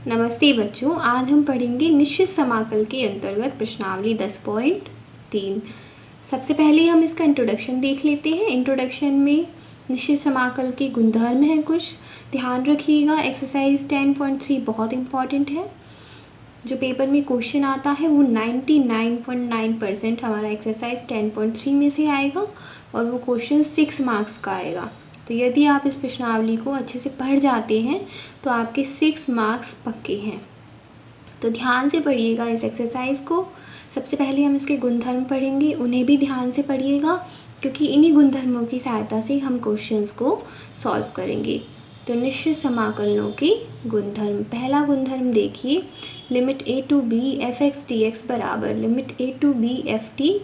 नमस्ते बच्चों, आज हम पढ़ेंगे निश्चित समाकल के अंतर्गत प्रश्नावली 10.3। सबसे पहले हम इसका इंट्रोडक्शन देख लेते हैं। इंट्रोडक्शन में निश्चित समाकल के गुणधर्म हैं कुछ, ध्यान रखिएगा। एक्सरसाइज 10.3 बहुत इम्पॉर्टेंट है। जो पेपर में क्वेश्चन आता है वो 99.9% हमारा एक्सरसाइज 10.3 में से आएगा और वो क्वेश्चन 6 मार्क्स का आएगा। तो यदि आप इस प्रश्नावली को अच्छे से पढ़ जाते हैं तो आपके 6 मार्क्स पक्के हैं। तो ध्यान से पढ़िएगा इस एक्सरसाइज को। सबसे पहले हम इसके गुणधर्म पढ़ेंगे, उन्हें भी ध्यान से पढ़िएगा क्योंकि इन्हीं गुणधर्मों की सहायता से हम क्वेश्चंस को सॉल्व करेंगे। तो निश्चित समाकलनों के गुणधर्म। पहला गुणधर्म देखिए, limit a to b f(x) dx बराबर limit a to b f(t)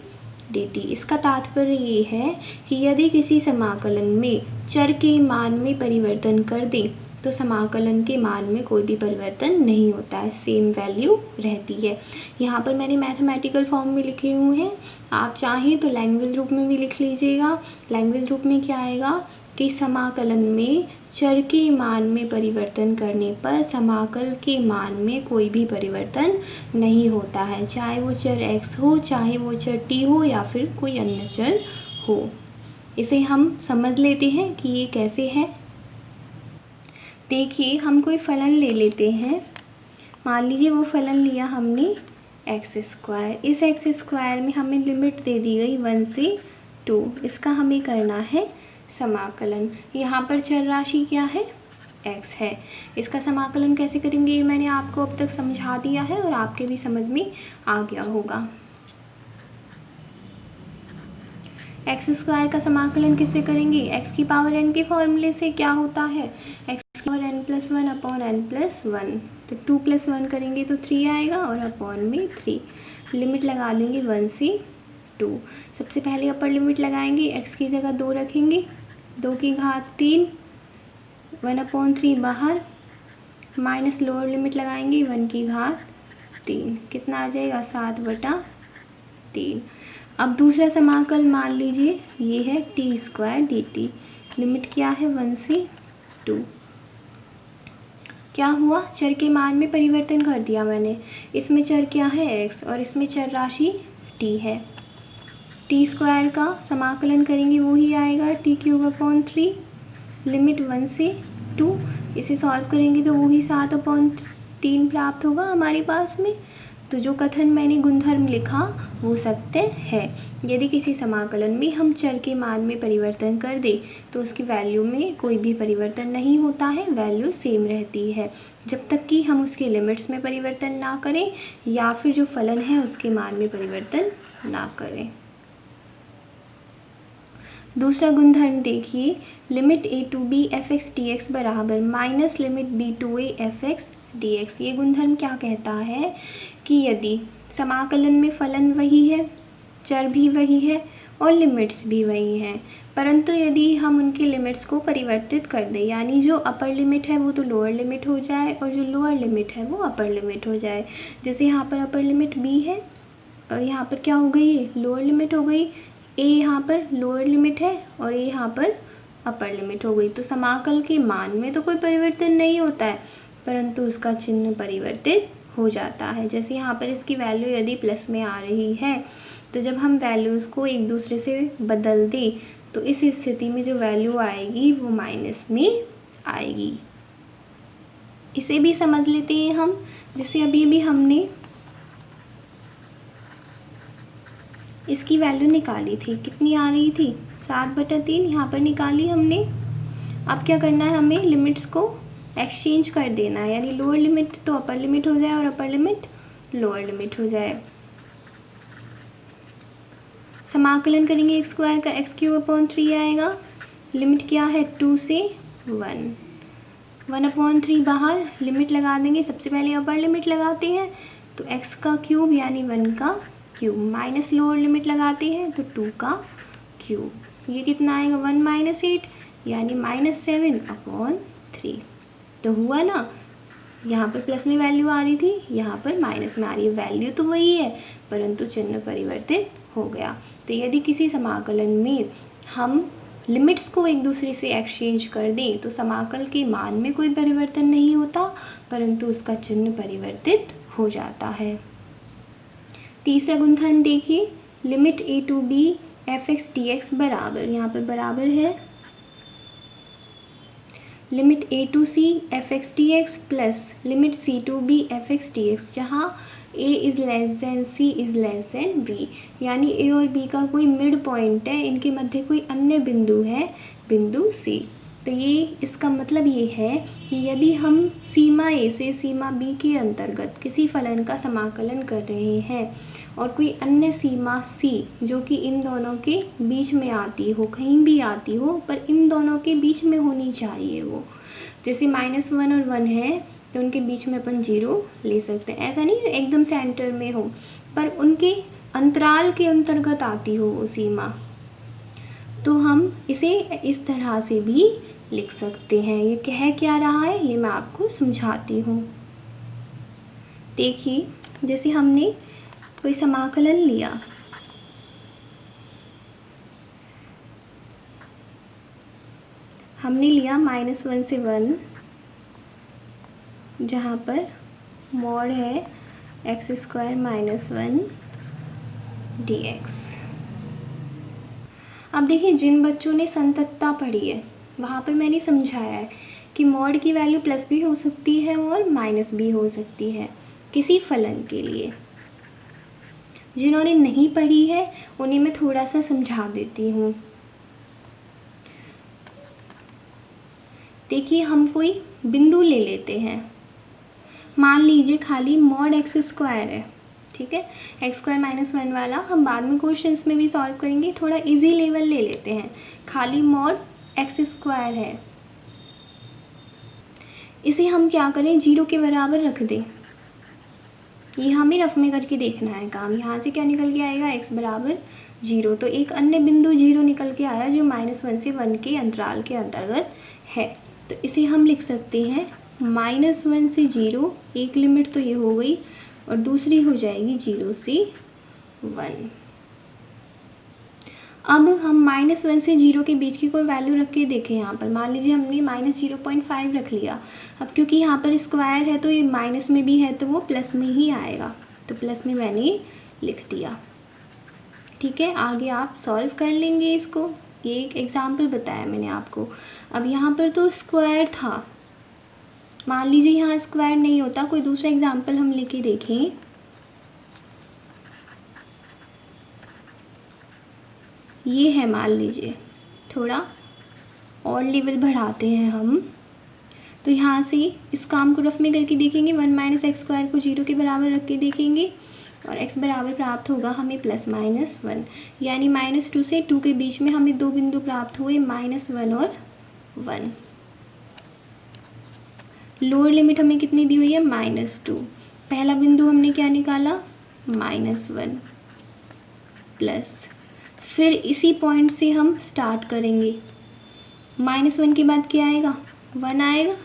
dt। इसका तात्पर्य ये है कि यदि किसी समाकलन में चर के मान में परिवर्तन कर दें तो समाकलन के मान में कोई भी परिवर्तन नहीं होता है, सेम वैल्यू रहती है। यहाँ पर मैंने मैथमेटिकल फॉर्म में लिखे हुए हैं, आप चाहें तो लैंग्वेज रूप में भी लिख लीजिएगा। लैंग्वेज रूप में क्या आएगा कि समाकलन में चर के मान में परिवर्तन करने पर समाकल के मान में कोई भी परिवर्तन नहीं होता है, चाहे वो चर x हो, चाहे वो चर t हो या फिर कोई अन्य चर हो। इसे हम समझ लेते हैं कि ये कैसे है। देखिए, हम कोई फलन ले लेते हैं। मान लीजिए वो फलन लिया हमने x²। इस x² में हमें लिमिट दे दी गई 1 से 2। इसका हमें करना है समाकलन। यहाँ पर चर राशि क्या है, x है। इसका समाकलन कैसे करेंगे ये मैंने आपको अब तक समझा दिया है और आपके भी समझ में आ गया होगा। x² का समाकलन किससे करेंगे, x की पावर n के फॉर्मूले से। क्या होता है, x की पावर n+1/n+1। तो 2 + 1 करेंगे तो 3 आएगा और अपॉन में 3। लिमिट लगा देंगे 1 से 2। सबसे पहले अपर लिमिट लगाएंगे, x की जगह 2 रखेंगे, 2 की घात 3, 1/3 बाहर, माइनस लोअर लिमिट लगाएंगे 1 की घात 3। कितना आ जाएगा, 7/3। अब दूसरा समाकल मान लीजिए ये है t² dt। लिमिट क्या है, 1 से 2। क्या हुआ, चर के मान में परिवर्तन कर दिया मैंने। इसमें चर क्या है, x, और इसमें चर राशि t है। t² का समाकलन करेंगे वो ही आएगा t³ लिमिट 1 से 2। इसे सॉल्व करेंगे तो वो ही 7/3 प्राप्त होगा हमारे पास में। तो जो कथन मैंने गुणधर्म लिखा वो सत्य है। यदि किसी समाकलन में हम चर के मान में परिवर्तन कर दें तो उसकी वैल्यू में कोई भी परिवर्तन नहीं होता है, वैल्यू सेम रहती है जब तक कि हम उसके लिमिट्स में परिवर्तन ना करें या फिर जो फलन है उसके मान में परिवर्तन ना करें। दूसरा गुणधर्म देखिए, limit a to b f(x) dx बराबर minus limit b to a f(x) dx। ये गुणधर्म क्या कहता है कि यदि समाकलन में फलन वही है, चर भी वही है और लिमिट्स भी वही हैं, परंतु यदि हम उनके लिमिट्स को परिवर्तित कर दें, यानी जो अपर लिमिट है वो तो लोअर लिमिट हो जाए और जो लोअर लिमिट है वो अपर लिमिट हो जाए। जैसे यहाँ पर अपर लिमिट b है और यहाँ पर क्या हो गई, लोअर लिमिट हो गई। a यहाँ पर लोअर लिमिट है और a यहाँ पर अपर लिमिट हो गई। तो समाकल के मान में तो कोई परिवर्तन नहीं होता है परंतु उसका चिन्ह परिवर्तित हो जाता है। जैसे यहाँ पर इसकी वैल्यू यदि प्लस में आ रही है तो जब हम वैल्यूज़ को एक दूसरे से बदल दें तो इस स्थिति में जो वैल्यू आएगी वो माइनस में आएगी। इसे भी समझ लेते हैं हम। जैसे अभी हमने इसकी वैल्यू निकाली थी, कितनी आ रही थी, 7/3 यहाँ पर निकाली हमने। अब क्या करना है, हमें लिमिट्स को एक्सचेंज कर देना है, यानी लोअर लिमिट तो अपर लिमिट हो जाए और अपर लिमिट लोअर लिमिट हो जाए। समाकलन करेंगे x² का, x³ आएगा। लिमिट क्या है, 2 से 1, 1/3 बाहर, लिमिट लगा देंगे। सबसे पहले अपर लिमिट लगाते हैं तो x³ यानी 1 का क्यूब, माइनस लोअर लिमिट लगाते हैं तो 2 का क्यूब। ये कितना आएगा, 1 - 8 यानी -7/3। तो हुआ ना, यहाँ पर प्लस में वैल्यू आ रही थी, यहाँ पर माइनस में आ रही है। वैल्यू तो वही है परंतु चिन्ह परिवर्तित हो गया। तो यदि किसी समाकलन में हम लिमिट्स को एक दूसरे से एक्सचेंज कर दें तो समाकल के मान में कोई परिवर्तन नहीं होता, परंतु उसका चिन्ह परिवर्तित हो जाता है। तीसरा गुणधर्म देखिए, limit a to b f(x) dx बराबर, यहाँ पर बराबर है limit a to c f(x) dx plus limit c to b f(x) dx, जहाँ a is less than c is less than b, यानी a और b का कोई मिड पॉइंट है, इनके मध्य कोई अन्य बिंदु है, बिंदु c। तो ये इसका मतलब ये है कि यदि हम सीमा a से सीमा b के अंतर्गत किसी फलन का समाकलन कर रहे हैं और कोई अन्य सीमा c जो कि इन दोनों के बीच में आती हो, कहीं भी आती हो, पर इन दोनों के बीच में होनी चाहिए वो, जैसे -1 और 1 है तो उनके बीच में अपन 0 ले सकते हैं। ऐसा नहीं एकदम सेंटर में हो, पर उनके अंतराल के अंतर्गत आती हो वो सीमा, तो हम इसे इस तरह से भी लिख सकते हैं। ये कह क्या रहा है ये मैं आपको समझाती हूँ। देखिए, जैसे हमने कोई समाकलन लिया, हमने लिया -1 से 1, जहाँ पर मॉड है x² - 1 dx। अब देखिए, जिन बच्चों ने संततता पढ़ी है वहाँ पर मैंने समझाया है कि मॉड की वैल्यू प्लस भी हो सकती है और माइनस भी हो सकती है किसी फलन के लिए। जिन्होंने नहीं पढ़ी है उन्हें मैं थोड़ा सा समझा देती हूँ। देखिए, हम कोई बिंदु ले लेते हैं, मान लीजिए खाली मॉड x² है, ठीक है। x² - 1 वाला हम बाद में क्वेश्चंस में भी सॉल्व करेंगे, थोड़ा इजी लेवल ले लेते हैं। खाली मॉड x² है, इसे हम क्या करें, 0 के बराबर रख दें। ये हमें रफ में करके देखना है काम। यहाँ से क्या निकल के आएगा, x बराबर 0, तो एक अन्य बिंदु 0 निकल के आया जो -1 से 1 के अंतराल के अंतर्गत है। तो इसे हम लिख सकते हैं -1 से 0, एक लिमिट तो ये हो गई और दूसरी हो जाएगी 0 से 1। अब हम -1 से 0 के बीच की कोई वैल्यू रख के देखें। यहाँ पर मान लीजिए हमने -0.5 रख लिया। अब क्योंकि यहाँ पर स्क्वायर है तो ये माइनस में भी है तो वो प्लस में ही आएगा, तो प्लस में मैंने लिख दिया। ठीक है, आगे आप सॉल्व कर लेंगे इसको। ये एक एग्जाम्पल बताया मैंने आपको। अब यहाँ पर तो स्क्वायर था, मान लीजिए यहाँ स्क्वायर नहीं होता, कोई दूसरा एग्जाम्पल हम लेके देखें। ये है, मान लीजिए थोड़ा और लेवल बढ़ाते हैं हम, तो यहाँ से इस काम को रफ में करके देखेंगे। 1 - x² को 0 के बराबर रख के देखेंगे और x बराबर प्राप्त होगा हमें +-1, यानी -2 से 2 के बीच में हमें दो बिंदु प्राप्त हुए, -1 और 1। लोअर लिमिट हमें कितनी दी हुई है, -2। पहला बिंदु हमने क्या निकाला, -1 प्लस, फिर इसी पॉइंट से हम स्टार्ट करेंगे। -1 के बाद क्या आएगा, 1 आएगा,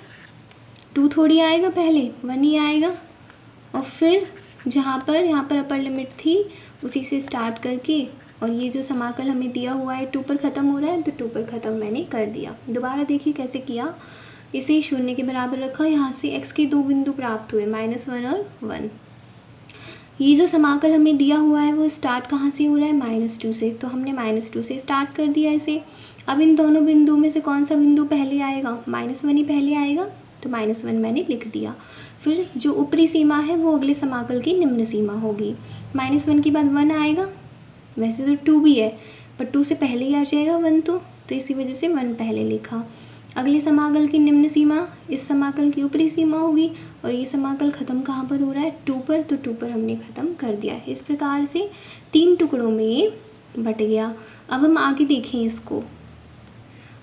2 थोड़ी आएगा, पहले 1 ही आएगा। और फिर यहाँ पर अपर लिमिट थी उसी से स्टार्ट करके, और ये जो समाकल हमें दिया हुआ है 2 पर ख़त्म हो रहा है तो 2 पर ख़त्म मैंने कर दिया। दोबारा देखिए कैसे किया, इसे 0 के बराबर रखा, यहाँ से x के दो बिंदु प्राप्त हुए, -1 और 1। ये जो समाकल हमें दिया हुआ है वो स्टार्ट कहाँ से हो रहा है, -2 से, तो हमने -2 से स्टार्ट कर दिया इसे। अब इन दोनों बिंदु में से कौन सा बिंदु पहले आएगा, -1 ही पहले आएगा, तो -1 मैंने लिख दिया। फिर जो ऊपरी सीमा है वो अगले समाकल की निम्न सीमा होगी। -1 के बाद 1 आएगा, वैसे तो 2 भी है पर 2 से पहले ही आ जाएगा 1, तो इसी वजह से 1 पहले लिखा। अगले समाकल की निम्न सीमा इस समाकल की ऊपरी सीमा होगी, और ये समाकल ख़त्म कहाँ पर हो रहा है, 2 पर, तो 2 पर हमने ख़त्म कर दिया। इस प्रकार से 3 टुकड़ों में ये बट गया। अब हम आगे देखें इसको।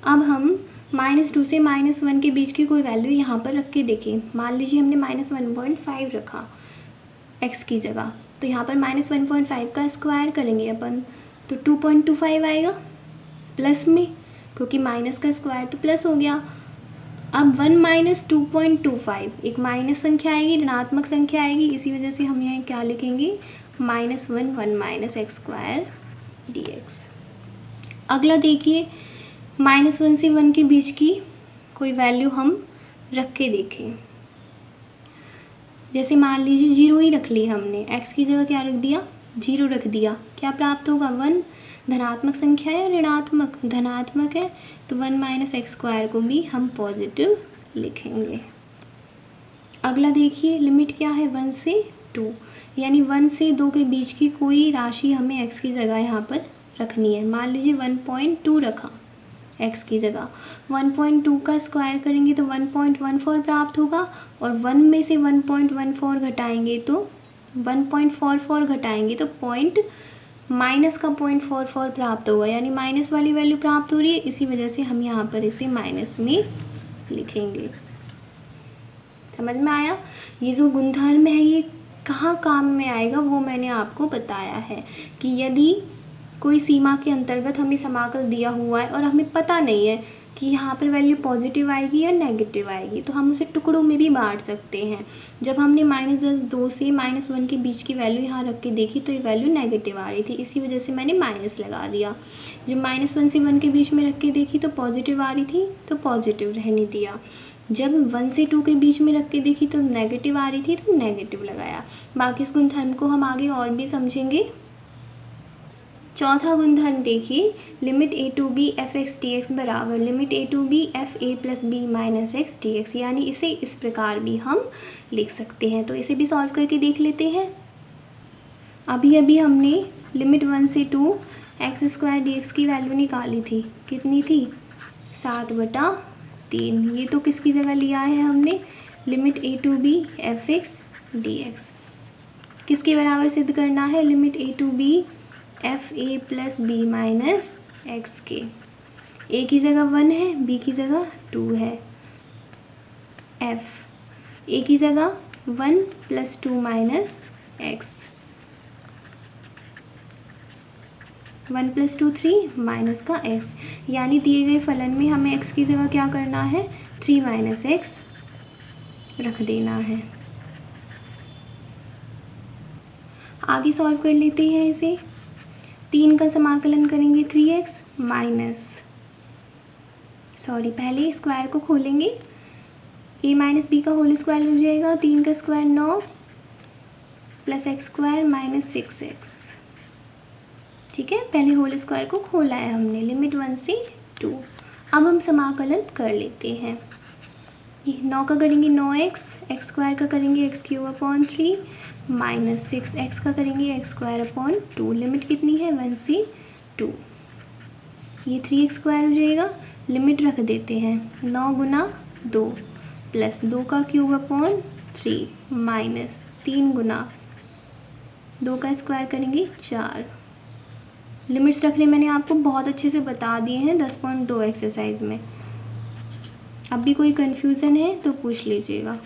अब हम -2 से -1 के बीच की कोई वैल्यू यहाँ पर रख के देखें। मान लीजिए हमने -1.5 रखा x की जगह, तो यहाँ पर -1.5 का स्क्वायर करेंगे अपन, तो 2.25 आएगा प्लस में, क्योंकि माइनस का स्क्वायर तो प्लस हो गया। अब 1 - 2.25 एक माइनस संख्या आएगी, ऋणात्मक संख्या आएगी, इसी वजह से हम यहाँ क्या लिखेंगे, -1 - x² dx। अगला देखिए, -1 से 1 के बीच की कोई वैल्यू हम रख के देखें। जैसे मान लीजिए 0 ही रख ली हमने, x की जगह क्या रख दिया, 0 रख दिया, क्या प्राप्त होगा 1। धनात्मक संख्या है या ऋणात्मक, धनात्मक है, तो 1 - x² को भी हम पॉजिटिव लिखेंगे। अगला देखिए लिमिट क्या है 1 से 2, यानी 1 से 2 के बीच की कोई राशि हमें x की जगह यहाँ पर रखनी है। मान लीजिए 1.2 रखा x की जगह, 1.2 का स्क्वायर करेंगे तो 1.14 प्राप्त होगा, और 1 में से 1.14 घटाएंगे तो 1.44 घटाएंगे तो माइनस का 0.44 प्राप्त होगा, यानी माइनस वाली वैल्यू प्राप्त हो रही है। इसी वजह से हम यहाँ पर इसे माइनस में लिखेंगे। समझ में आया। ये जो गुणधर्म है ये कहाँ काम में आएगा वो मैंने आपको बताया है कि यदि कोई सीमा के अंतर्गत हमें समाकल दिया हुआ है और हमें पता नहीं है कि यहाँ पर वैल्यू पॉजिटिव आएगी या नेगेटिव आएगी, तो हम उसे टुकड़ों में भी बांट सकते हैं। जब हमने -2 से -1 के बीच की वैल्यू यहाँ रख के देखी तो ये वैल्यू नेगेटिव आ रही थी, इसी वजह से मैंने माइनस लगा दिया। जब -1 से 1 के बीच में रख के देखी तो पॉजिटिव आ रही थी तो पॉजिटिव रहने दिया। जब 1 से 2 के बीच में रख के देखी तो नेगेटिव आ रही थी तो नेगेटिव लगाया। बाकी इस गुणधर्म को हम आगे और भी समझेंगे। चौथा गुणधर्म देखिए, limit a to b f(x) dx बराबर limit a to b f a plus b minus x dx, यानी इसे इस प्रकार भी हम लिख सकते हैं। तो इसे भी सॉल्व करके देख लेते हैं। अभी अभी हमने लिमिट 1 से 2 x² dx की वैल्यू निकाली थी, कितनी थी 7/3। ये तो किसकी जगह लिया है हमने, limit a to b f(x) dx। किसके बराबर सिद्ध करना है, limit a to b F A plus B minus X के। ए की जगह 1 है, बी की जगह 2 है। एफ ए की जगह 1 + 2 माइनस एक्स, 1 + 2 3 माइनस का एक्स, यानी दिए गए फलन में हमें एक्स की जगह क्या करना है 3 माइनस एक्स रख देना है। आगे सॉल्व कर लेते हैं इसे। 3 का समाकलन करेंगे 3x माइनस, पहले स्क्वायर को खोलेंगे, a माइनस बी का होल स्क्वायर हो जाएगा, 3 का स्क्वायर 9 + x² माइनस 6x। ठीक है, पहले होल स्क्वायर को खोला है हमने, लिमिट 1 से 2। अब हम समाकलन कर लेते हैं। 9 का करेंगे 9x, x² का करेंगे x³ माइनस 6x का करेंगे x²/2। लिमिट कितनी है 1 से 2, ये 3x² हो जाएगा। लिमिट रख देते हैं 9 × 2 प्लस 2 का क्यूब/3 माइनस 3 × 2 का स्क्वायर करेंगे 4। लिमिट्स रखने मैंने आपको बहुत अच्छे से बता दिए हैं 10.2 एक्सरसाइज में। अब भी कोई कन्फ्यूज़न है तो पूछ लीजिएगा।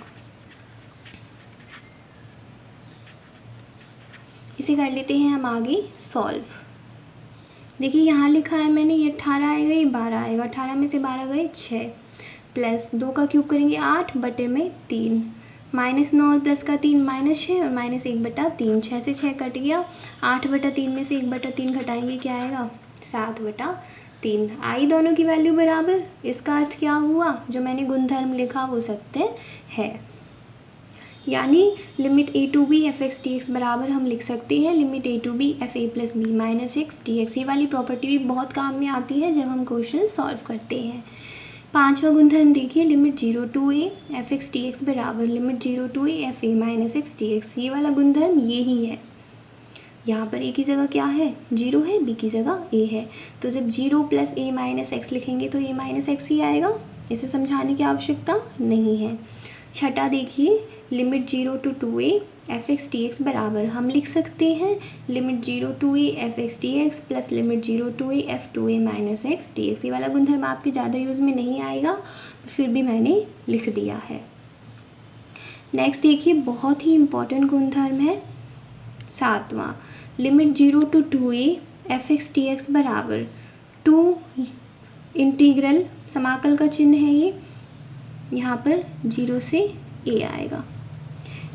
इसे कर लेते हैं हम आगे सॉल्व। देखिए यहाँ लिखा है मैंने, ये 18 आएगा, ये 12 आएगा, 18 में से 12 गए 6, प्लस 2 का क्यूब करेंगे 8/3 माइनस 9 और प्लस का 3 -6 और माइनस 1/3, 6 से 6 कट गया, 8/3 में से 1/3 घटाएंगे क्या आएगा 7/3। आई दोनों की वैल्यू बराबर, इसका अर्थ क्या हुआ, जो मैंने गुणधर्म लिखा वो सत्य है, यानी limit a to b f(x) dx बराबर हम लिख सकते हैं limit a to b f a plus b minus x dx। ये वाली प्रॉपर्टी भी बहुत काम में आती है जब हम क्वेश्चन सॉल्व करते हैं। पांचवा गुणधर्म देखिए, limit 0 to a f(x) dx बराबर limit 0 to a f a minus x dx। ये वाला गुणधर्म ये ही है। यहाँ पर a की जगह क्या है 0 है, b की जगह a है, तो जब 0 + a माइनस x लिखेंगे तो a माइनस x ही आएगा, इसे समझाने की आवश्यकता नहीं है। छठा देखिए, limit 0 to 2a f(x) dx बराबर हम लिख सकते हैं limit 0 to a f(x) dx plus limit 0 to a f(2a minus x dx। ये वाला गुणधर्म आपके ज़्यादा यूज़ में नहीं आएगा, फिर भी मैंने लिख दिया है। नेक्स्ट देखिए, बहुत ही इम्पॉर्टेंट गुणधर्म है 7वां, limit 0 to 2a f(x) dx बराबर 2 इंटीग्रल, समाकल का चिन्ह है ये, यहाँ पर 0 से a आएगा,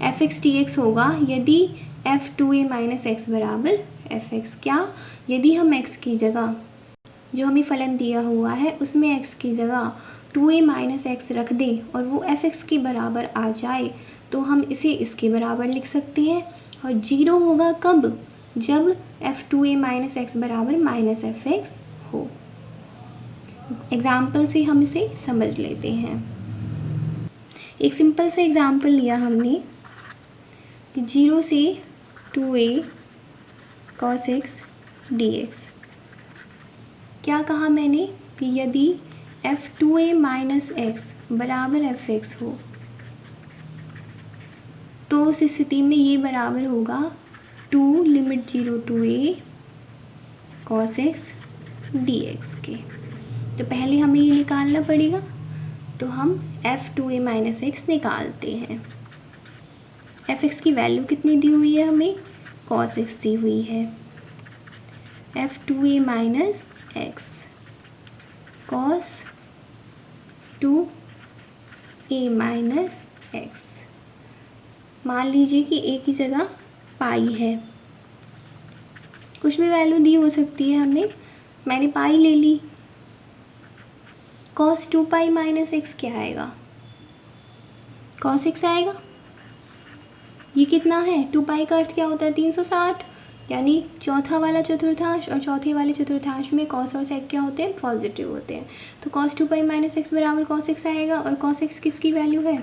f(x) dx होगा यदि f(2a माइनस x बराबर f(x)। क्या, यदि हम x की जगह जो हमें फलन दिया हुआ है उसमें x की जगह 2a माइनस एक्स रख दें और वो fx के बराबर आ जाए तो हम इसे इसके बराबर लिख सकते हैं। और 0 होगा कब? जब f2a माइनस एक्स बराबर माइनस fx हो। एग्ज़ाम्पल से हम इसे समझ लेते हैं। एक सिंपल सा एग्ज़ाम्पल लिया हमने कि 0 से 2a cos x dx। क्या कहा मैंने कि यदि f2a माइनस एक्स बराबर fx हो तो उस स्थिति में ये बराबर होगा 2 limit 0 to a cos x dx के। तो पहले हमें ये निकालना पड़ेगा, तो हम f2a माइनस एक्स निकालते हैं। fx की वैल्यू कितनी दी हुई है हमें? cos x दी हुई है। f2a minus x cos 2a minus x. मान लीजिए कि a की जगह पाई है, कुछ भी वैल्यू दी हो सकती है हमें, मैंने पाई ले ली। cos 2 पाई माइनस एक्स क्या आएगा? cos x आएगा। ये कितना है? 2 पाई का अर्थ क्या होता है? 360, यानी चौथा वाला चतुर्थांश, और चौथे वाले चतुर्थांश में cos और sec क्या होते हैं? पॉजिटिव होते हैं। तो cos 2 पाई माइनस एक्स बराबर cos x आएगा। और cos x किसकी वैल्यू है?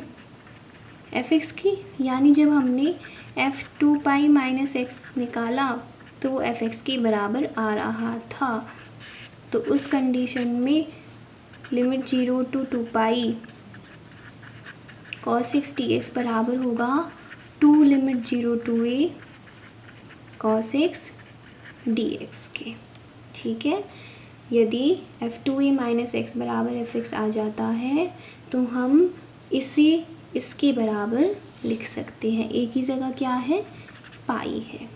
fx की। यानी जब हमने f2 पाई माइनस एक्स निकाला तो वो fx के बराबर आ रहा था। तो उस कंडीशन में limit 0 to 2 pi cos x dx बराबर होगा 2 limit 0 to a cos x dx के। ठीक है, यदि f2a माइनस एक्स बराबर fx आ जाता है तो हम इसे इसके बराबर लिख सकते हैं। a की जगह क्या है? पाई है।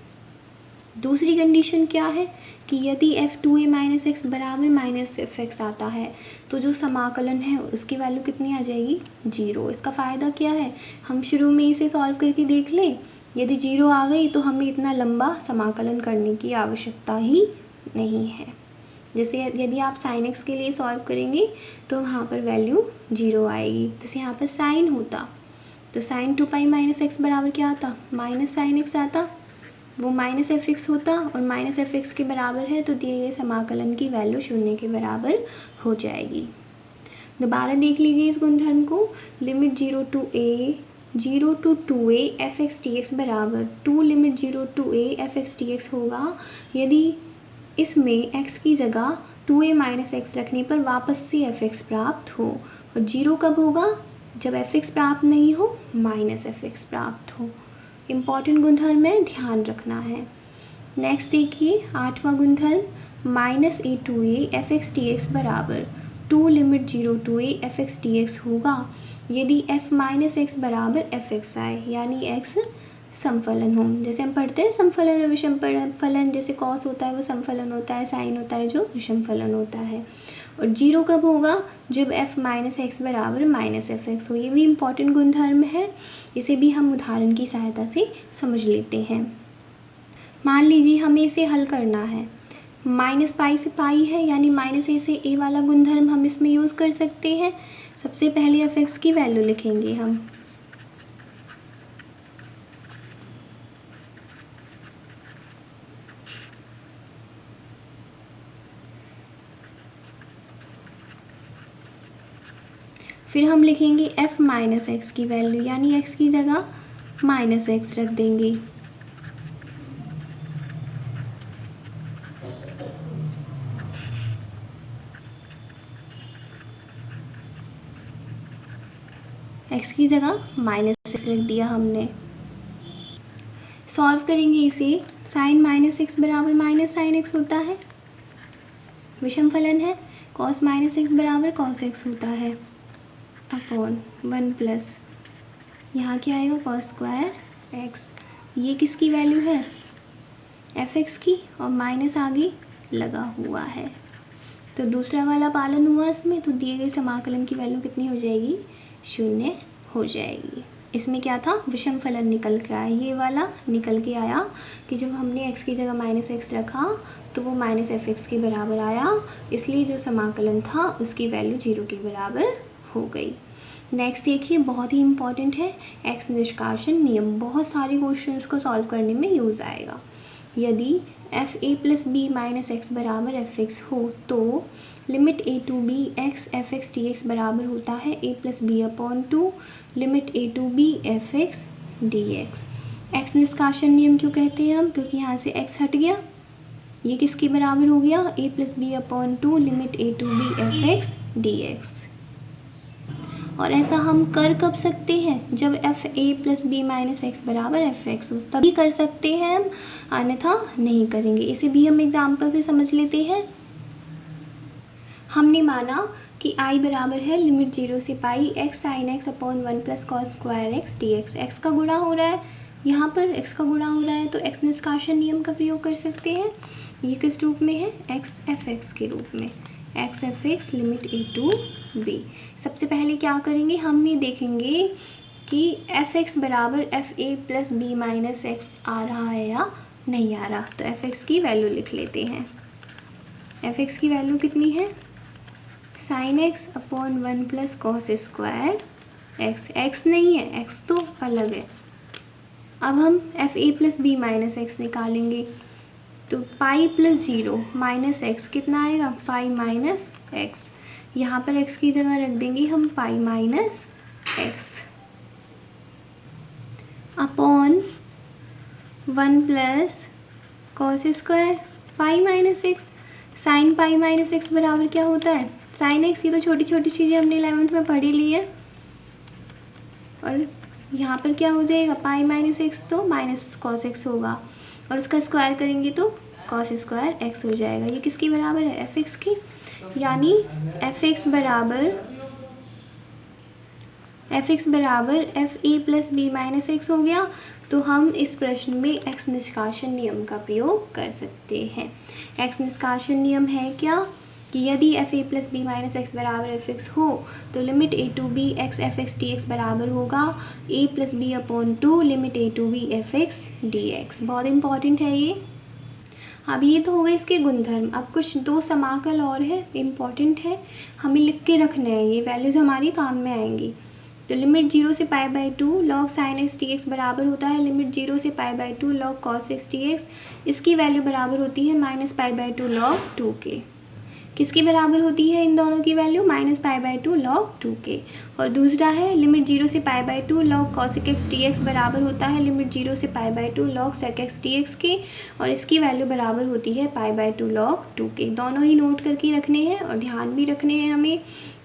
दूसरी कंडीशन क्या है कि यदि f2a माइनस एक्स बराबर माइनस fx आता है तो जो समाकलन है उसकी वैल्यू कितनी आ जाएगी? 0। इसका फ़ायदा क्या है? हम शुरू में इसे सॉल्व करके देख लें, यदि 0 आ गई तो हमें इतना लंबा समाकलन करने की आवश्यकता ही नहीं है। जैसे यदि आप sin x के लिए सॉल्व करेंगे तो वहाँ पर वैल्यू 0 आएगी। जैसे यहाँ पर साइन होता तो sin 2 पाई माइनस एक्स बराबर क्या आता? माइनस sin x आता, वो माइनस fx होता और माइनस fx के बराबर है तो दिए गए समाकलन की वैल्यू 0 के बराबर हो जाएगी। दोबारा देख लीजिए इस गुणधर्म को। Limit 0 to 2a fx dx बराबर 2 limit 0 to a fx dx होगा यदि इसमें x की जगह 2a माइनस एक्स रखने पर वापस से fx प्राप्त हो। और 0 कब होगा? जब fx प्राप्त नहीं हो, माइनस fx प्राप्त हो। इम्पॉर्टेंट गुणधर्म है, ध्यान रखना है। नेक्स्ट देखिए 8वां गुणधर्म minus a to a fx dx बराबर 2 limit 0 to a fx dx होगा यदि f माइनस एक्स बराबर fx आए, यानी x समफलन हो। जैसे हम पढ़ते हैं समफलन और विषम फलन, जैसे cos होता है वो समफलन होता है, sin होता है जो विषम फलन होता है। और 0 कब होगा? जब f माइनस एक्स बराबर माइनस fx हो। ये भी इम्पॉर्टेंट गुणधर्म है, इसे भी हम उदाहरण की सहायता से समझ लेते हैं। मान लीजिए हमें इसे हल करना है, माइनस पाई से पाई है, यानी माइनस a से a वाला गुणधर्म हम इसमें यूज़ कर सकते हैं। सबसे पहले fx की वैल्यू लिखेंगे हम। फिर हम लिखेंगे f माइनस एक्स की वैल्यू, यानी x की जगह माइनस एक्स रख देंगे। x की जगह माइनस एक्स रख दिया हमने। सॉल्व करेंगे इसे, साइन माइनस एक्स बराबर माइनस साइन एक्स होता है, विषम फलन है। कॉस माइनस एक्स बराबर कॉस एक्स होता है अपॉन 1 प्लस यहाँ क्या आएगा? Cos square x. ये किसकी वैल्यू है? fx की, और माइनस आगे लगा हुआ है तो दूसरा वाला पालन हुआ इसमें, तो दिए गए समाकलन की वैल्यू कितनी हो जाएगी? 0 हो जाएगी। इसमें क्या था? विषम फलन निकल के आया, ये वाला निकल के आया कि जब हमने x की जगह माइनस एक्स रखा तो वो माइनस एफ एक्स के बराबर आया, इसलिए जो समाकलन था उसकी वैल्यू 0 के बराबर हो गई। नेक्स्ट देखिए, बहुत ही इम्पॉर्टेंट है एक्स निष्कासन नियम, बहुत सारे क्वेश्चंस को सॉल्व करने में यूज़ आएगा। यदि एफ ए प्लस बी माइनस एक्स बराबर एफ एक्स हो तो limit a to b x f x D x बराबर होता है a plus b upon two limit a to b f x D x. X निष्कासन नियम क्यों कहते हैं हम, क्योंकि यहाँ से एक्स हट गया, ये किसके बराबर हो गया, a plus b upon two limit a to b f x D x. और ऐसा हम कर कब सकते हैं, जब एफ ए प्लस बी माइनस एक्स बराबर एफ एक्स हो, तभी कर सकते हैं हम, अन्यथा नहीं करेंगे। इसे भी हम एग्जाम्पल से समझ लेते हैं। हमने माना कि आई बराबर है लिमिट 0 से pi x sine x upon 1 plus cos square x D x. X का गुणा हो रहा है, यहाँ पर एक्स का गुणा हो रहा है, तो एक्स निष्कासन नियम का प्रयोग कर सकते हैं। ये किस रूप में है, एक्स एफ एक्स के रूप में, x f x limit a to b. सबसे पहले क्या करेंगे, हम ये देखेंगे कि एफ एक्स बराबर F A plus B minus x आ रहा है या नहीं आ रहा। तो एफ एक्स की वैल्यू लिख लेते हैं। एफ एक्स की वैल्यू कितनी है, sine x upon 1 plus cos square X. X नहीं है, एक्स तो अलग है। अब हम एफ ए प्लस बी माइनस एक्स निकालेंगे, तो पाई प्लस 0 माइनस एक्स कितना आएगा, पाई माइनस एक्स। यहाँ पर एक्स की जगह रख देंगे हम pi minus x upon 1 plus cos square pi minus x. Sine pi minus x बराबर क्या होता है, साइन एक्स। ये तो छोटी छोटी चीज़ें हमने 11th में पढ़ी ली है। और यहाँ पर क्या हो जाएगा, पाई माइनस एक्स तो माइनस कॉस एक्स होगा, और उसका स्क्वायर करेंगे तो कॉस स्क्वायर एक्स हो जाएगा। ये किसकी बराबर है, एफ एक्स की। यानी एफ एक्स बराबर F A plus B minus X हो गया। तो हम इस प्रश्न में एक्स निष्कासन नियम का प्रयोग कर सकते हैं। एक्स निष्कासन नियम है क्या, कि यदि एफ ए प्लस बी माइनस एक्स बराबर एफ एक्स हो तो limit a to b x f x D x बराबर होगा a plus b upon two limit a to b f x D x. बहुत इंपॉर्टेंट है ये। अब ये तो हो गए इसके गुणधर्म। अब कुछ दो समाकल और है, इम्पॉर्टेंट है, हमें लिख के रखना है, ये वैल्यूज़ हमारी काम में आएंगी। तो लिमिट 0 से pi by 2 log sine x D x बराबर होता है लिमिट 0 से pi by 2 log cos x D x. इसकी वैल्यू बराबर होती है माइनस पाई बाई 2 लॉग 2 के। किसकी बराबर होती है इन दोनों की value, minus pi by 2 log 2 के। और दूसरा है लिमिट 0 से pi by 2 log cosec X D x बराबर होता है लिमिट 0 से pi by 2 log sec X D X के, और इसकी वैल्यू बराबर होती है पाई बाई 2 लॉग 2 के। दोनों ही नोट करके रखने हैं और ध्यान भी रखने हैं हमें।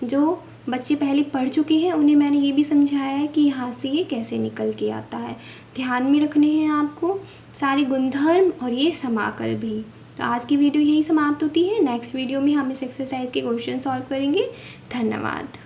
जो बच्चे पहले पढ़ चुके हैं उन्हें मैंने ये भी समझाया है कि यहाँ से ये कैसे निकल के आता है, ध्यान में रखने हैं आपको सारे गुणधर्म और ये समाकल भी। तो आज की वीडियो यही समाप्त होती है। नेक्स्ट वीडियो में हम इस एक्सरसाइज के क्वेश्चन सॉल्व करेंगे। धन्यवाद।